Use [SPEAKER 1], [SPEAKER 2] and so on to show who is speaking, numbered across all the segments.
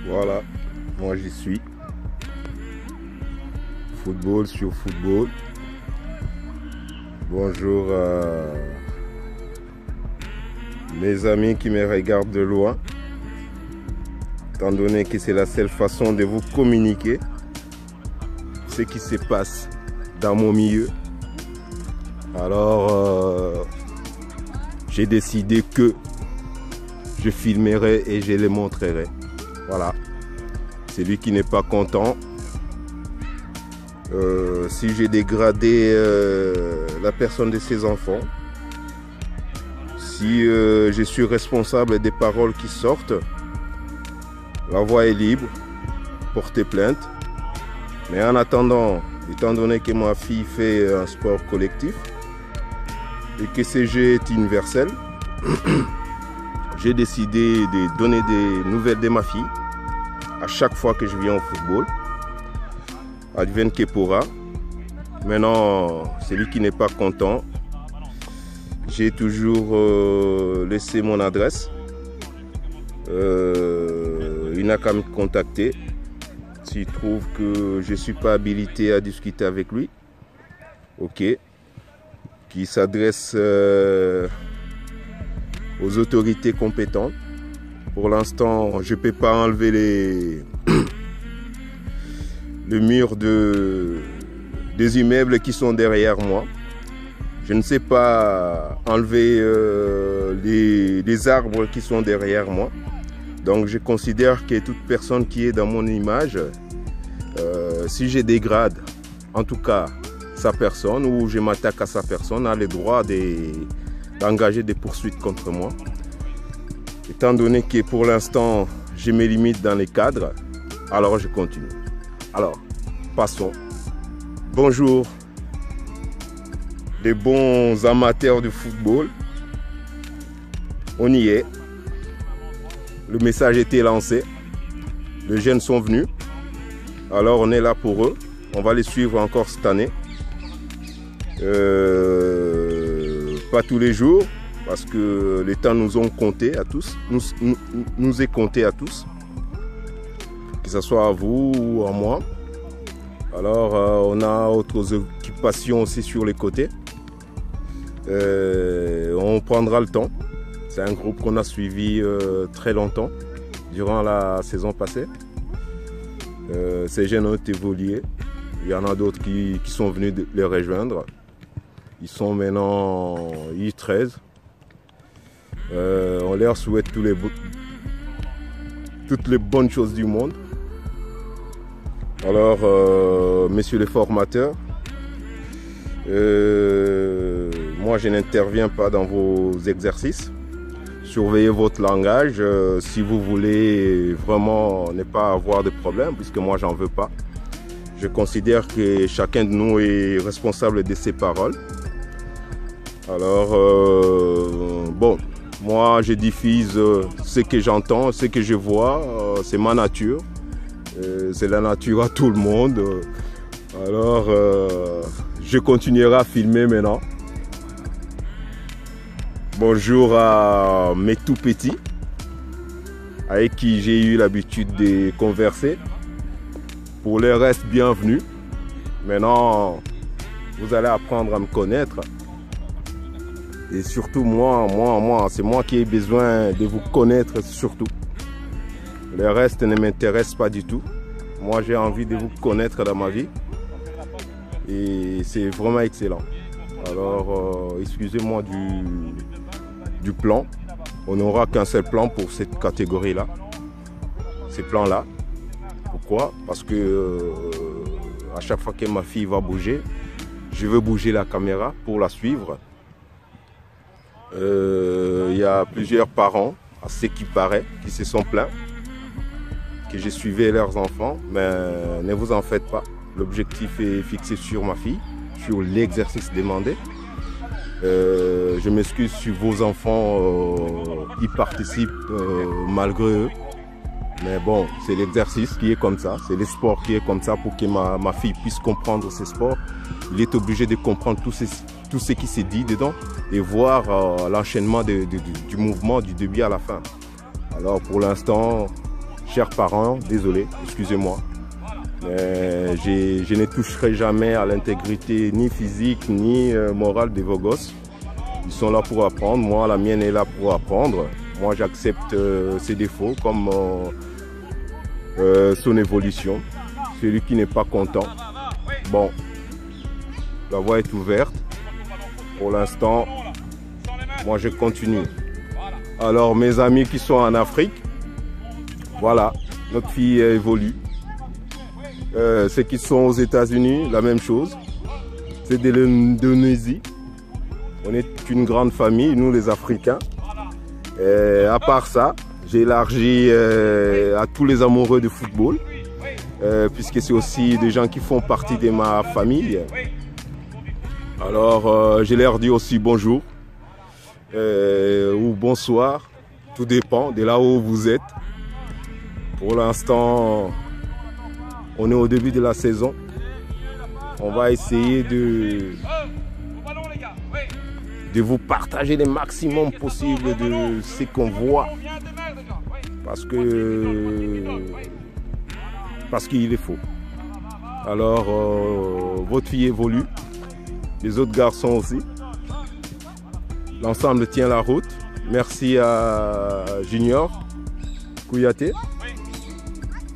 [SPEAKER 1] Voilà, moi j'y suis. Football sur football. Bonjour à mes amis qui me regardent de loin, étant donné que c'est la seule façon de vous communiquer ce qui se passe dans mon milieu. Alors, j'ai décidé que je filmerai et je les montrerai. Voilà. Celui qui n'est pas content, si j'ai dégradé la personne de ses enfants, si je suis responsable des paroles qui sortent, la voie est libre, portez plainte. Mais en attendant, étant donné que ma fille fait un sport collectif et que ce jeu est universel, j'ai décidé de donner des nouvelles de ma fille à chaque fois que je viens au football. Advienne que pourra. Maintenant, celui qui n'est pas content, j'ai toujours laissé mon adresse. Il n'a qu'à me contacter. S'il trouve que je ne suis pas habilité à discuter avec lui, ok, qui s'adresse aux autorités compétentes. Pour l'instant, je ne peux pas enlever le mur des immeubles qui sont derrière moi. Je ne sais pas enlever les arbres qui sont derrière moi. Donc je considère que toute personne qui est dans mon image, si je dégrade en tout cas sa personne ou je m'attaque à sa personne, a le droit d'engager des poursuites contre moi. Étant donné que pour l'instant je me limite dans les cadres, alors je continue. Alors, passons. Bonjour, des bons amateurs de football. On y est. Le message était lancé. Les jeunes sont venus. Alors, on est là pour eux. On va les suivre encore cette année. Pas tous les jours, parce que les temps nous ont compté à tous. Nous est compté à tous. Que ce soit à vous ou à moi. Alors, on a autres occupations aussi sur les côtés. On prendra le temps. C'est un groupe qu'on a suivi très longtemps, durant la saison passée. Ces jeunes ont évolué. Il y en a d'autres qui sont venus les rejoindre. Ils sont maintenant I13. On leur souhaite toutes les bonnes choses du monde. Alors, messieurs les formateurs, moi je n'interviens pas dans vos exercices. Surveillez votre langage si vous voulez vraiment ne pas avoir de problème, puisque moi j'en veux pas. Je considère que chacun de nous est responsable de ses paroles. Alors, bon, moi je diffuse ce que j'entends, ce que je vois, c'est ma nature. C'est la nature à tout le monde. Alors, je continuerai à filmer maintenant. Bonjour à mes tout petits, avec qui j'ai eu l'habitude de converser. Pour le reste, bienvenue. Maintenant, vous allez apprendre à me connaître. Et surtout, moi, c'est moi qui ai besoin de vous connaître surtout. Le reste ne m'intéresse pas du tout. Moi, j'ai envie de vous connaître dans ma vie. Et c'est vraiment excellent. Alors, excusez-moi du plan. On n'aura qu'un seul plan pour cette catégorie-là. Ces plans-là. Pourquoi? Parce que à chaque fois que ma fille va bouger, je veux bouger la caméra pour la suivre. Il y a plusieurs parents, à ce qui paraît, qui se sont plaints que je suivais leurs enfants, mais ne vous en faites pas. L'objectif est fixé sur ma fille, sur l'exercice demandé. Je m'excuse si vos enfants y participent malgré eux. Mais bon, c'est l'exercice qui est comme ça, c'est le sport qui est comme ça pour que ma fille puisse comprendre ce sport. Il est obligé de comprendre tout ce qui s'est dit dedans et voir l'enchaînement du mouvement du début à la fin. Alors pour l'instant, chers parents, désolé, excusez-moi. Je ne toucherai jamais à l'intégrité ni physique ni morale de vos gosses. Ils sont là pour apprendre, moi la mienne est là pour apprendre. Moi j'accepte ses défauts comme son évolution. Celui qui n'est pas content, bon, la voie est ouverte. Pour l'instant, moi je continue. Alors mes amis qui sont en Afrique, voilà, notre fille évolue. Ceux qui sont aux États-Unis, la même chose. C'est de l'Indonésie. On est une grande famille, nous les Africains. À part ça, j'ai élargi à tous les amoureux de football, puisque c'est aussi des gens qui font partie de ma famille. Alors, je leur dis aussi bonjour ou bonsoir, tout dépend de là où vous êtes. Pour l'instant, on est au début de la saison. On va essayer de vous partager le maximum possible de ce qu'on voit. Parce qu'il est faux. Alors, votre fille évolue. Les autres garçons aussi. L'ensemble tient la route. Merci à Junior Kouyaté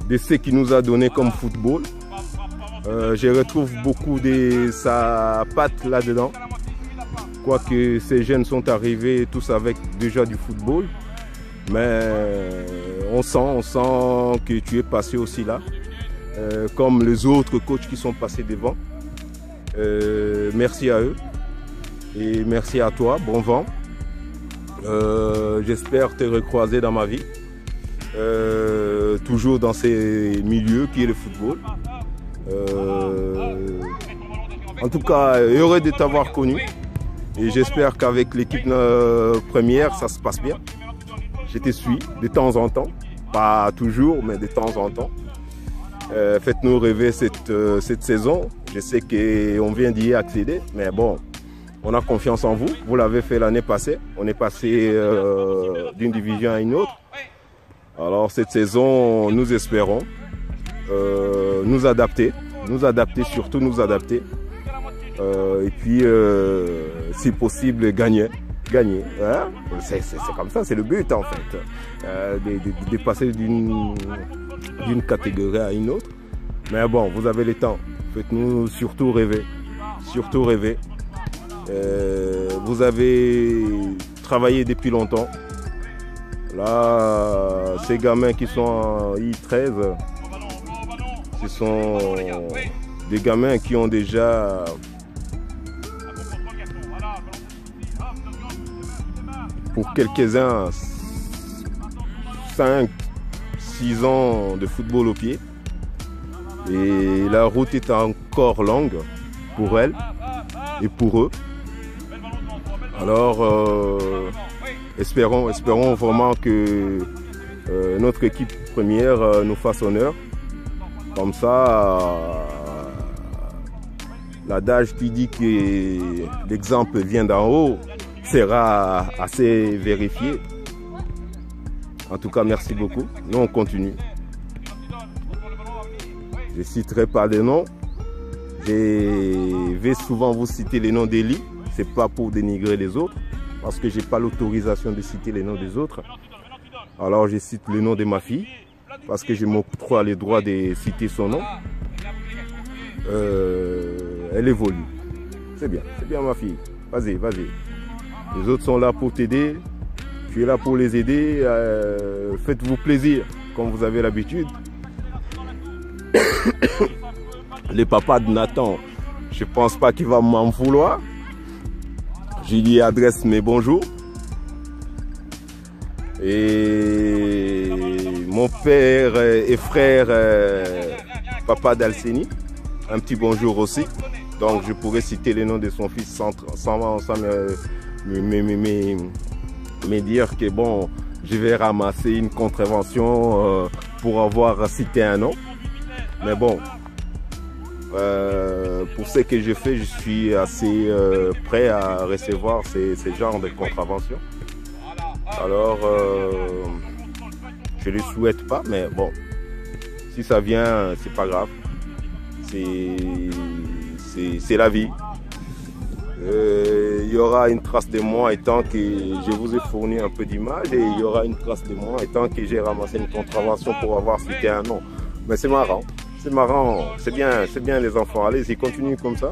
[SPEAKER 1] de ce qu'il nous a donné comme football. Je retrouve beaucoup de sa patte là-dedans. Quoique ces jeunes sont arrivés tous avec déjà du football. Mais on sent que tu es passé aussi là. Comme les autres coachs qui sont passés devant. Merci à eux. Et merci à toi, bon vent. J'espère te recroiser dans ma vie. Toujours dans ces milieux qui est le football. En tout cas, heureux de t'avoir connu. Et j'espère qu'avec l'équipe première, ça se passe bien. Je te suis de temps en temps. Pas toujours, mais de temps en temps. Faites-nous rêver cette saison. Je sais qu'on vient d'y accéder, mais bon, on a confiance en vous. Vous l'avez fait l'année passée. On est passé d'une division à une autre. Alors cette saison, nous espérons nous adapter, surtout nous adapter. Et puis, si possible, gagner. Hein? C'est comme ça, c'est le but en fait, de passer d'une catégorie à une autre. Mais bon, vous avez le temps. Faites-nous surtout rêver. Surtout rêver. Vous avez travaillé depuis longtemps. Là, ces gamins qui sont en I13, ce sont des gamins qui ont déjà pour quelques-uns 5, 6 ans de football au pied. Et la route est encore longue pour elles et pour eux. Alors, espérons vraiment que notre équipe première nous fasse honneur. Comme ça, l'adage qui dit que l'exemple vient d'en haut sera assez vérifié. En tout cas, merci beaucoup. Nous, on continue. Je ne citerai pas les noms. Je vais souvent vous citer les noms d'Eli. Ce n'est pas pour dénigrer les autres, parce que je n'ai pas l'autorisation de citer les noms des autres. Alors, je cite le nom de ma fille, parce que je m'octroie le droit de citer son nom. Elle évolue. C'est bien ma fille. Vas-y, vas-y. Les autres sont là pour t'aider. Tu es là pour les aider. Faites-vous plaisir, comme vous avez l'habitude. Le papa de Nathan, je pense pas qu'il va m'en vouloir. Je lui adresse mes bonjours. Et mon père et frère, papa d'Alcénie, un petit bonjour aussi. Donc je pourrais citer les noms de son fils sans me dire que bon, je vais ramasser une contravention pour avoir cité un nom. Mais bon, pour ce que je fais, je suis assez prêt à recevoir ces genres de contraventions. Alors, Je ne le souhaite pas, mais bon, si ça vient, c'est pas grave. C'est la vie. Il y aura une trace de moi étant que je vous ai fourni un peu d'images et il y aura une trace de moi étant que j'ai ramassé une contravention pour avoir cité un nom. Mais c'est marrant, c'est bien les enfants. Allez, ils continuent comme ça.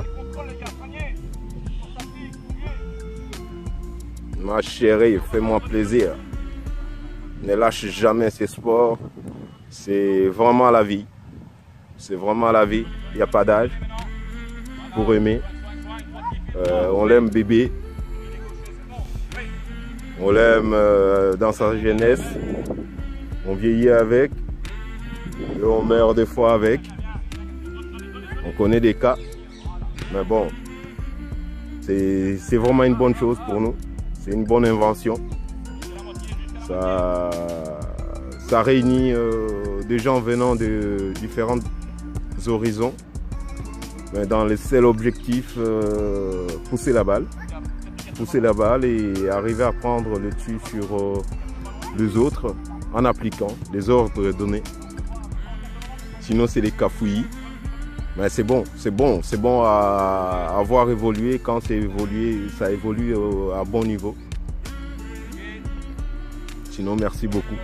[SPEAKER 1] Ma chérie, fais-moi plaisir. Ne lâche jamais ces sports. C'est vraiment la vie. C'est vraiment la vie. Il n'y a pas d'âge pour aimer. On l'aime bébé. On l'aime dans sa jeunesse. On vieillit avec. Et on meurt des fois avec. On connaît des cas. Mais bon, c'est vraiment une bonne chose pour nous. C'est une bonne invention. Ça réunit des gens venant de différents horizons. Mais dans le seul objectif, pousser la balle et arriver à prendre le dessus sur les autres en appliquant les ordres donnés. Sinon, c'est des cafouillis. Mais c'est bon à avoir évolué quand ça évolue à bon niveau. Sinon, merci beaucoup.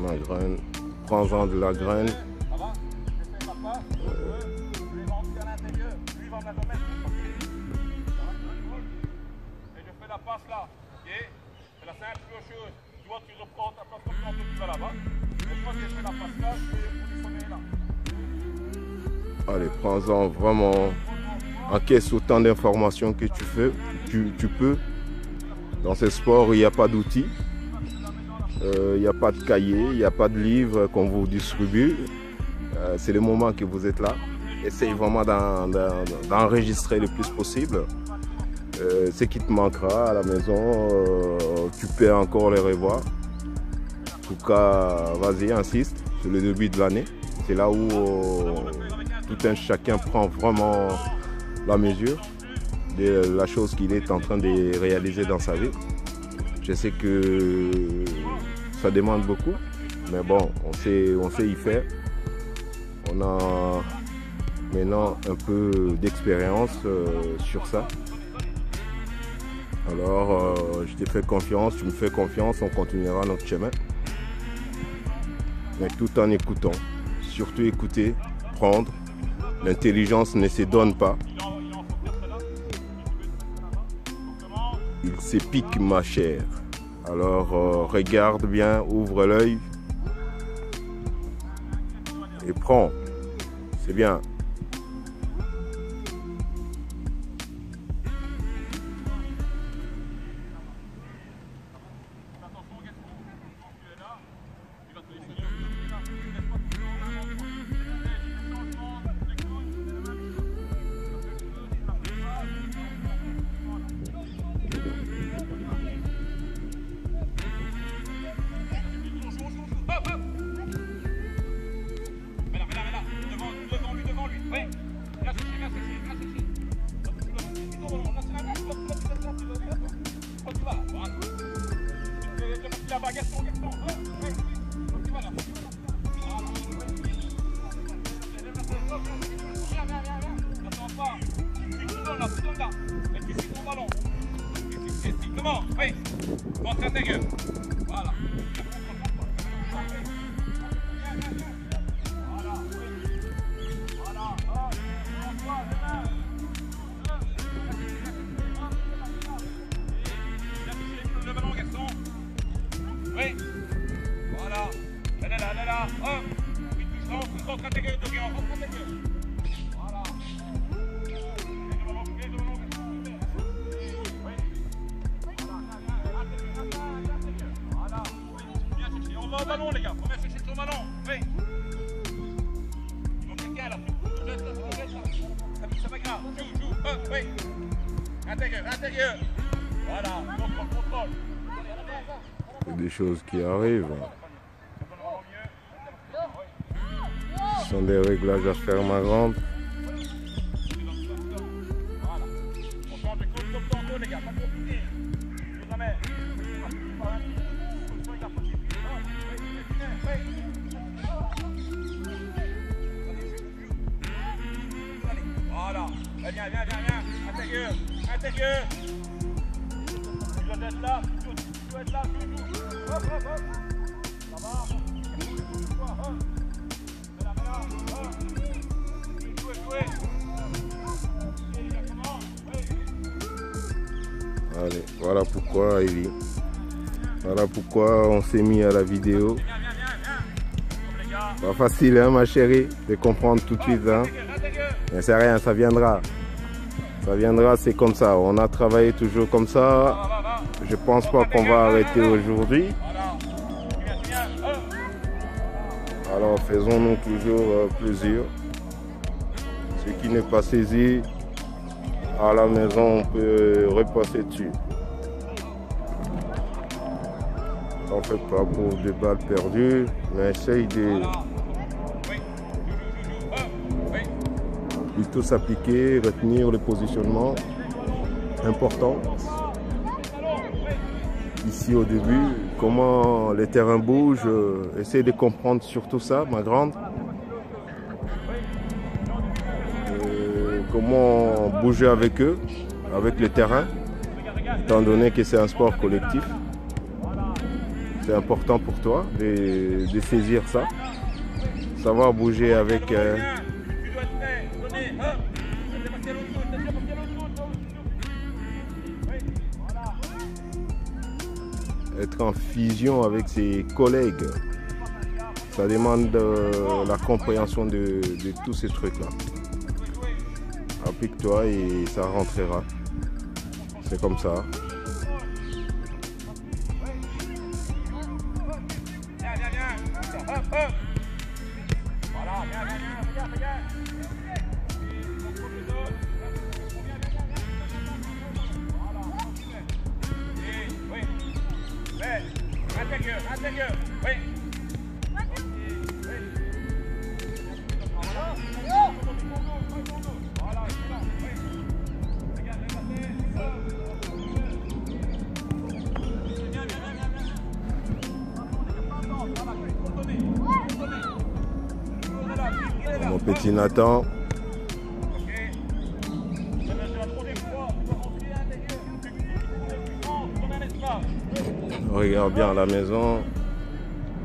[SPEAKER 1] Ma graine, prends-en de la graine. Allez, prends-en vraiment, encaisse autant d'informations que tu peux. Dans ce sport, il n'y a pas d'outils, il n'y a pas de cahier, il n'y a pas de livre qu'on vous distribue. C'est le moment que vous êtes là. Essaye vraiment d'enregistrer le plus possible. Ce qui te manquera à la maison, tu peux encore les revoir. En tout cas, vas-y, insiste, c'est le début de l'année. C'est là où tout un chacun prend vraiment la mesure de la chose qu'il est en train de réaliser dans sa vie. Je sais que ça demande beaucoup, mais bon, on sait y faire. On a maintenant un peu d'expérience sur ça. Alors, je te fais confiance, tu me fais confiance, on continuera notre chemin. Mais tout en écoutant, surtout écouter, prendre. L'intelligence ne se donne pas. Il s'épique, ma chère. Alors, regarde bien, ouvre l'œil et prends. C'est bien.
[SPEAKER 2] Oui, montre ta gueule. Voilà. Le ballon, garçon. Oui. Voilà. Elle est là. Hop. Rentre ta gueule, rentre ta gueule. Voilà. On va au ballon, les gars. On va chercher son ballon. Oui. Il manque quelqu'un là. Ça va grave. Joue. Oui. Intérieur. Voilà, contrôle.
[SPEAKER 1] C'est des choses qui arrivent. Ce sont des réglages à faire, ma grande.
[SPEAKER 2] Voilà. On change de côte comme tantôt, les gars. Pas compliqué. Jamais. Voilà. Viens. Intérieur. Tu dois être là. Tu dois être là. Hop. Ça va.
[SPEAKER 1] Allez, voilà pourquoi, Evie. Voilà pourquoi on s'est mis à la vidéo. Pas facile, hein, ma chérie, de comprendre tout de suite. Hein. Mais c'est rien, ça viendra. Ça viendra, c'est comme ça. On a travaillé toujours comme ça. Je pense pas qu'on va arrêter aujourd'hui. Alors faisons-nous toujours plaisir. Ce qui n'est pas saisi à la maison, on peut repasser dessus. On fait pas pour des balles perdues, mais essaye de plutôt s'appliquer, retenir le positionnement. Important. Ici au début, comment les terrains bougent, essaye de comprendre surtout ça, ma grande. Comment bouger avec eux, avec les terrains, étant donné que c'est un sport collectif. C'est important pour toi de saisir ça, savoir bouger avec... être en fusion avec ses collègues. Ça demande la compréhension de tous ces trucs-là. Applique-toi et ça rentrera. C'est comme ça.
[SPEAKER 2] Intérieur, oui.
[SPEAKER 1] Mon petit Nathan. Regarde bien à la maison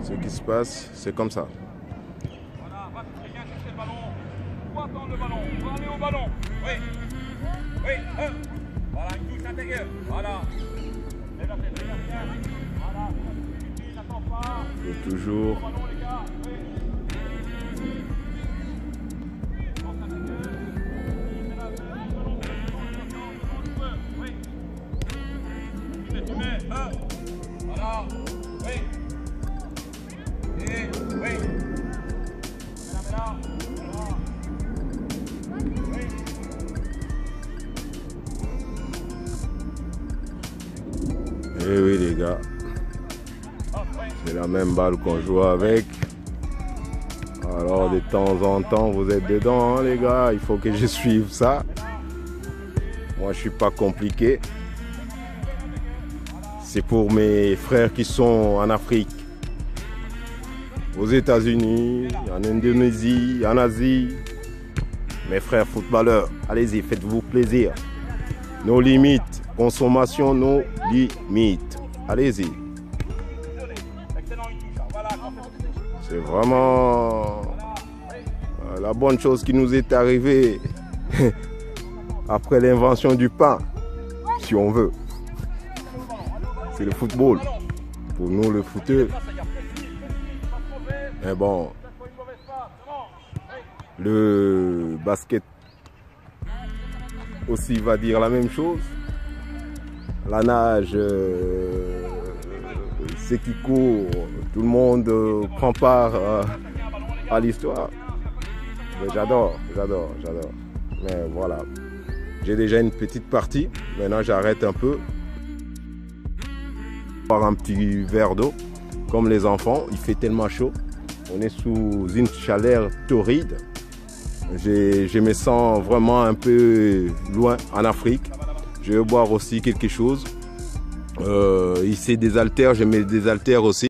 [SPEAKER 1] ce qui se passe, c'est comme ça.
[SPEAKER 2] Voilà, va bien chercher le ballon. Faut attendre le ballon, faut aller au ballon. Oui, voilà, une touche intérieure. Voilà. Regarde bien. Voilà, n'attends pas.
[SPEAKER 1] Et toujours.
[SPEAKER 2] Ballon, les gars. Voilà, oui. Et oui. Là. Oui.
[SPEAKER 1] Eh oui les gars, c'est la même balle qu'on joue avec. Alors de temps en temps vous êtes dedans, hein, les gars, il faut que je suive ça. Moi je suis pas compliqué. C'est pour mes frères qui sont en Afrique, aux États-Unis, en Indonésie, en Asie. Mes frères footballeurs, allez-y, faites-vous plaisir. Nos limites, consommation, nos limites. Allez-y. C'est vraiment la bonne chose qui nous est arrivée après l'invention du pain, si on veut. C'est le football. Pour nous, le footeux. Mais bon, le basket aussi va dire la même chose. La nage, ceux qui courent, tout le monde prend part à l'histoire. J'adore. Mais voilà, J'ai déjà une petite partie. Maintenant, j'arrête un peu. Boire un petit verre d'eau. Comme les enfants, il fait tellement chaud. On est sous une chaleur torride. Je me sens vraiment un peu loin en Afrique. Je vais boire aussi quelque chose. Ici des haltères, je mets des haltères aussi.